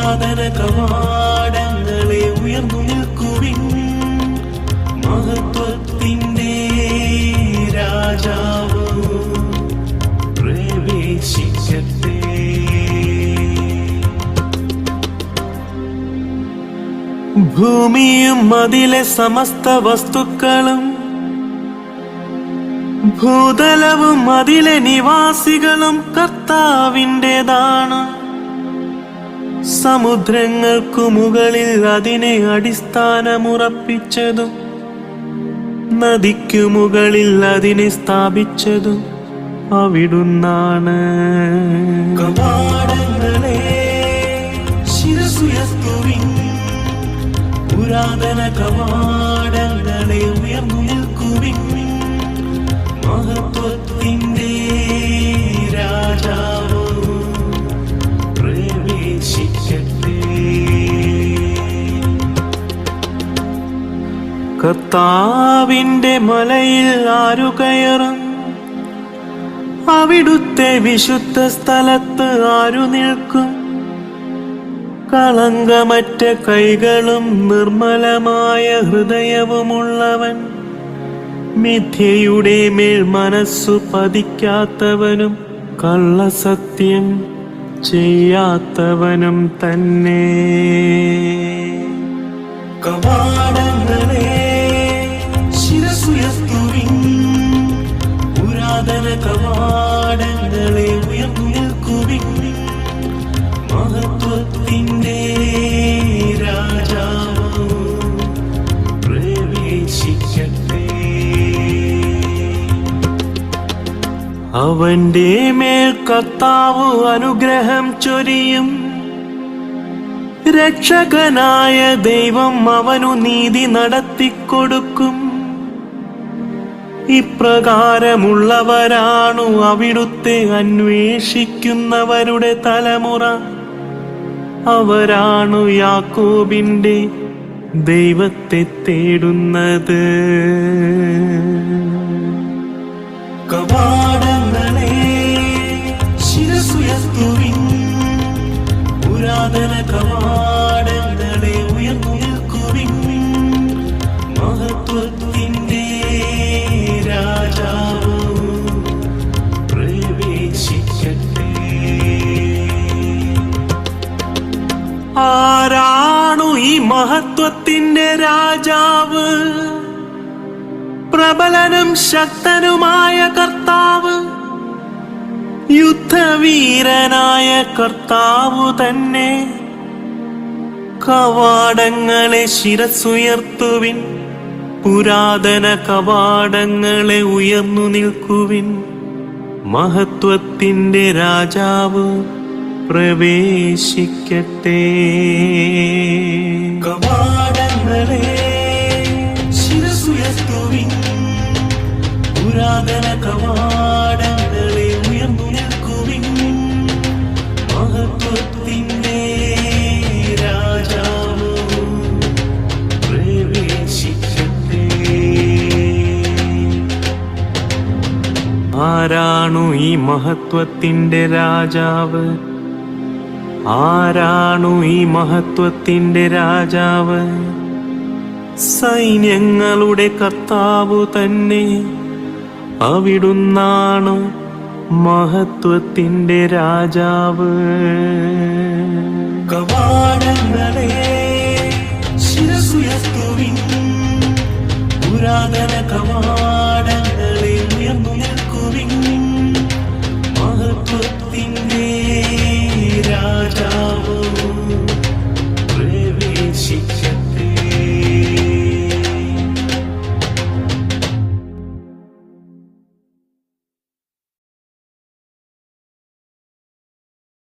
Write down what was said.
പുരാതന കവാടങ്ങളെ ഉയർന്നു നിൽക്കുവിൻ, മഹത്വത്തിന്റെ രാജാവ് പ്രവേശിക്കട്ടെ. ഭൂമിയും അതിലെ സമസ്ത വസ്തുക്കളും, ഭൂതലവും അതിലെ നിവാസികളും കർത്താവിൻ്റെതാണ്. സമുദ്രങ്ങൾക്കു മുകളിൽ അതിനെ അടിസ്ഥാനമുറപ്പിച്ചതും നദിക്കു മുകളിൽ അതിനെ സ്ഥാപിച്ചതും അവിടുന്നാണ്. കവാടങ്ങളെ ശിരസുയർത്തുവിൻ, പുരാതന കവാടങ്ങളെ ഉയർന്നു നിൽക്കുവിൻ, മഹത്വത്തിന്റെ രാജാവ് പ്രവേശിക്കട്ടെ. കർത്താവിന്റെ മലയിൽ ആരു കയറും? അവിടുത്തെ വിശുദ്ധ സ്ഥലത്ത് ആരു നിൽക്കും? കളങ്കമറ്റ കൈകളും നിർമ്മലമായ ഹൃദയവുമുള്ളവൻ, മിഥ്യയുടെ മേൽ മനസ്സു പതിക്കാത്തവനും കള്ളസത്യം ചെയ്യാത്തവനും തന്നെ. കവാടങ്ങളെ ശിരസുയർത്തുവിൻ, പുരാതന കവാടങ്ങളെ ഉയർന്നു നിൽക്കുവിൻ, മഹത്വത്തിന്റെ രാജാവ് പ്രവേശിക്കട്ടെ. അവന്റെ മേൽ കർത്താവ് അനുഗ്രഹം ചൊരിയും, രക്ഷകനായ ദൈവം അവനു നീതി നടത്തിക്കൊടുക്കും. ഇപ്രകാരമുള്ളവരാണു അവിടുത്തെ അന്വേഷിക്കുന്നവരുടെ തലമുറ. അവരാണു യാക്കോബിന്റെ ദൈവത്തെ തേടുന്നത്. കവാടങ്ങളെ ശിരസുയർത്തുവിൻ, പുരാതന കവാടങ്ങളെ ഉയർന്നു നിൽക്കുവിൻ, മഹത്വത്തിന്റെ രാജാവ് പ്രവേശിക്കട്ടെ. ആരാണു ഈ മഹത്വത്തിന്റെ രാജാവ്? പ്രബലനും ശക്തനുമായ കർത്താവ്, യുദ്ധവീരനായ കർത്താവു തന്നെ. കവാടങ്ങളെ ശിരസുയർത്തുവിൻ, പുരാതന കവാടങ്ങളെ ഉയർന്നു നിൽക്കുവിൻ, മഹത്വത്തിന്റെ രാജാവ് പ്രവേശിക്കട്ടെ. കവാടങ്ങളെ ശിരസുയർത്തുവിൻ, പുരാതന കവാടങ്ങളെ ഉയർന്നു നിൽക്കുവിൻ, മഹത്വത്തിന്റെ രാജാവ് പ്രവേശിക്കട്ടെ. ആരാണു ഈ മഹത്വത്തിന്റെ രാജാവ്? ആരാണു ഈ മഹത്വത്തിന്റെ രാജാവ്? സൈന്യങ്ങളുടെ കർത്താവു തന്നെ. അവിടുന്നാണ് മഹത്വത്തിന്റെ രാജാവ്.